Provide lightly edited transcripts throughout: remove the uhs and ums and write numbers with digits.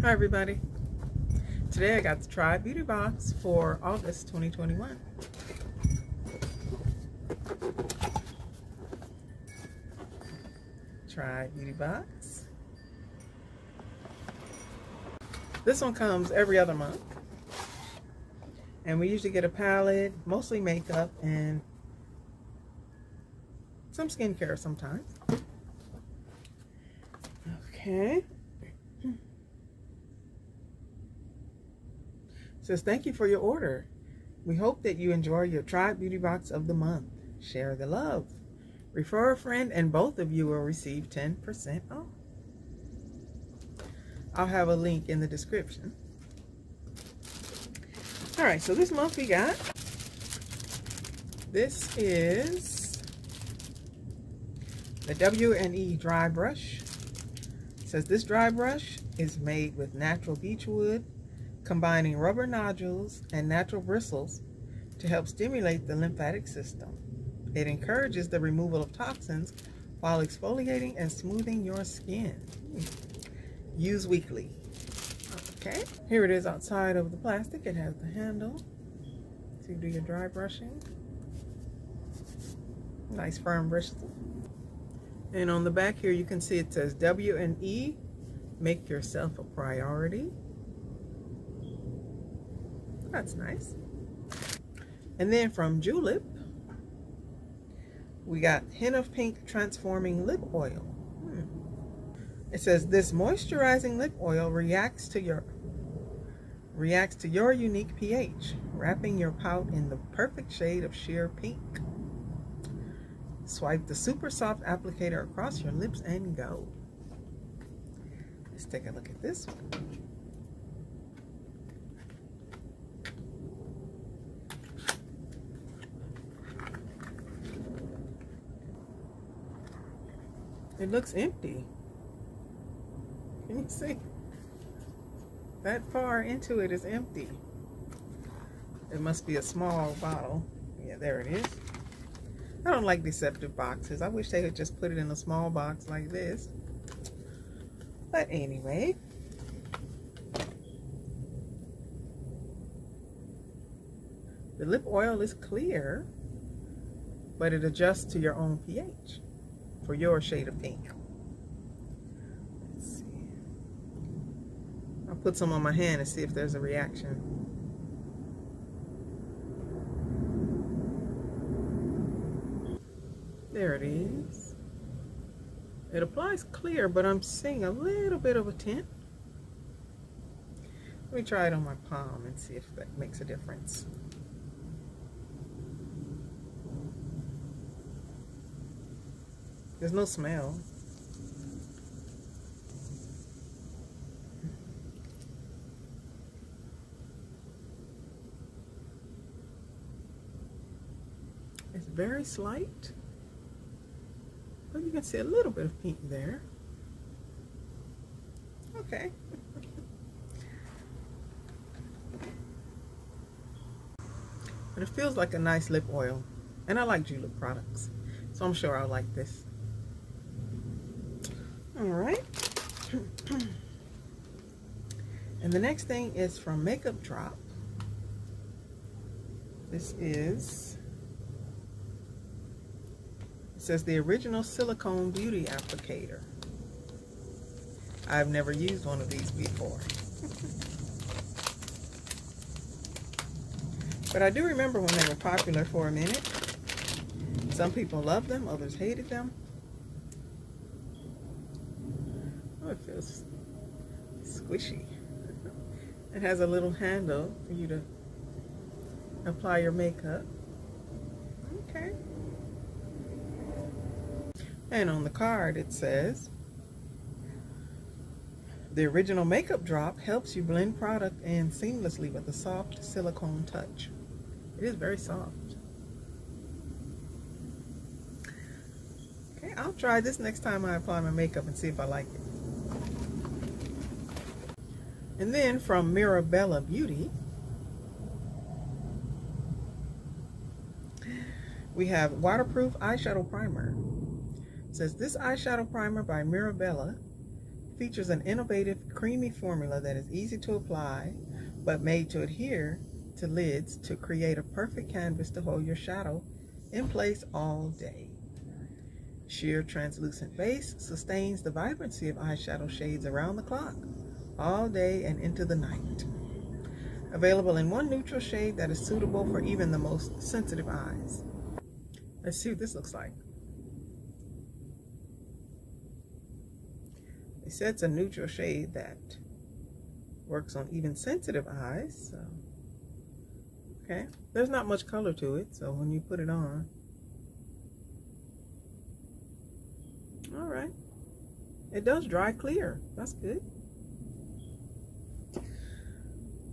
Hi everybody. Today I got the Try Beauty Box for August 2021. Try Beauty Box. This one comes every other month. And we usually get a palette, mostly makeup, and some skincare sometimes. Okay. Says, thank you for your order. We hope that you enjoy your Try Beauty Box of the month. Share the love. Refer a friend and both of you will receive 10% off. I'll have a link in the description. Alright, so this month we got, this is the WNE Dry Brush. It says this dry brush is made with natural beech wood, combining rubber nodules and natural bristles to help stimulate the lymphatic system. It encourages the removal of toxins while exfoliating and smoothing your skin. Use weekly. Okay, here it is outside of the plastic. It has the handle to do your dry brushing. Nice firm bristle. And on the back here you can see it says WNE, make yourself a priority. That's nice. And then from Julep, we got Hint of Pink Transforming Lip Oil. It says this moisturizing lip oil reacts to your unique pH, wrapping your pout in the perfect shade of sheer pink. Swipe the super soft applicator across your lips and go. Let's take a look at this one. It looks empty. Can you see? That far into it is empty. It must be a small bottle. Yeah, there it is. I don't like deceptive boxes. I wish they could just put it in a small box like this. But anyway. The lip oil is clear, but it adjusts to your own pH. For your shade of pink. Let's see. I'll put some on my hand and see if there's a reaction. There it is. It applies clear, but I'm seeing a little bit of a tint. Let me try it on my palm and see if that makes a difference. There's no smell. It's very slight, but you can see a little bit of pink there. Okay. But it feels like a nice lip oil, and I like Julep products, so I'm sure I'll like this. All right. And the next thing is from Makeup Drop. This is, it says the original silicone beauty applicator. I've never used one of these before. But I do remember when they were popular for a minute. Some people loved them, others hated them. Oh, it feels squishy. It has a little handle for you to apply your makeup. Okay. And on the card it says, the original Makeup Drop helps you blend product in seamlessly with a soft silicone touch. It is very soft. Okay, I'll try this next time I apply my makeup and see if I like it. And then from Mirabella Beauty, we have waterproof eyeshadow primer. It says this eyeshadow primer by Mirabella features an innovative, creamy formula that is easy to apply, but made to adhere to lids to create a perfect canvas to hold your shadow in place all day. Sheer translucent base sustains the vibrancy of eyeshadow shades around the clock, all day and into the night. Available in one neutral shade that is suitable for even the most sensitive eyes. Let's see what this looks like. They said it's a neutral shade that works on even sensitive eyes. So, okay, there's not much color to it, so when you put it on, all right, it does dry clear. That's good.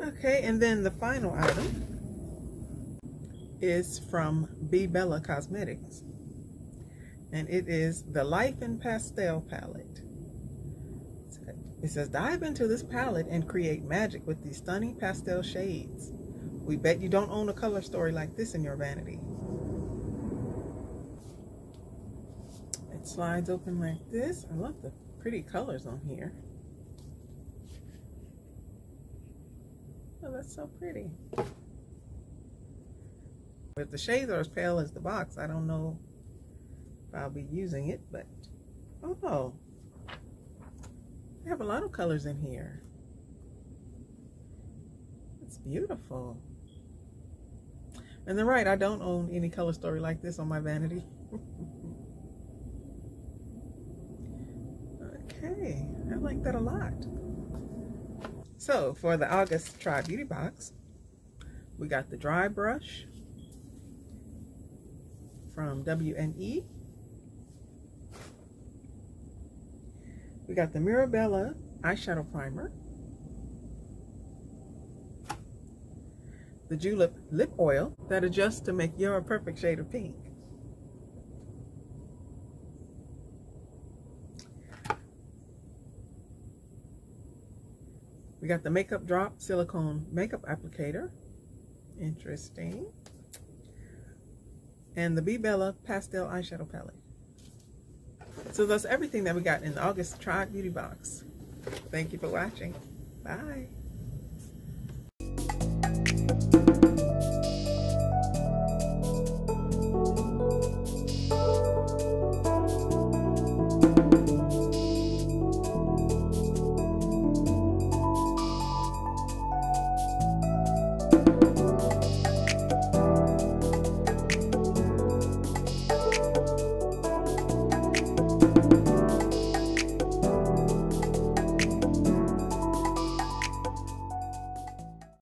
Okay, and then the final item is from Bella Cosmetics, and it is the Life in Pastel palette. It says, dive into this palette and create magic with these stunning pastel shades. We bet you don't own a color story like this in your vanity. It slides open like this. I love the pretty colors on here. Oh, that's so pretty. If the shades are as pale as the box, I don't know if I'll be using it, but oh, I have a lot of colors in here. It's beautiful. And they're right, I don't own any color story like this on my vanity. Okay, I like that a lot. So for the August Try Beauty box, we got the Dry Brush from WNE. We got the Mirabella eyeshadow primer, the Julep Lip Oil that adjusts to make your perfect shade of pink, we got the Makeup Drop Silicone Makeup Applicator, interesting, and the Bella Pastel Eyeshadow Palette. So that's everything that we got in the August Try Beauty box. Thank you for watching. Bye.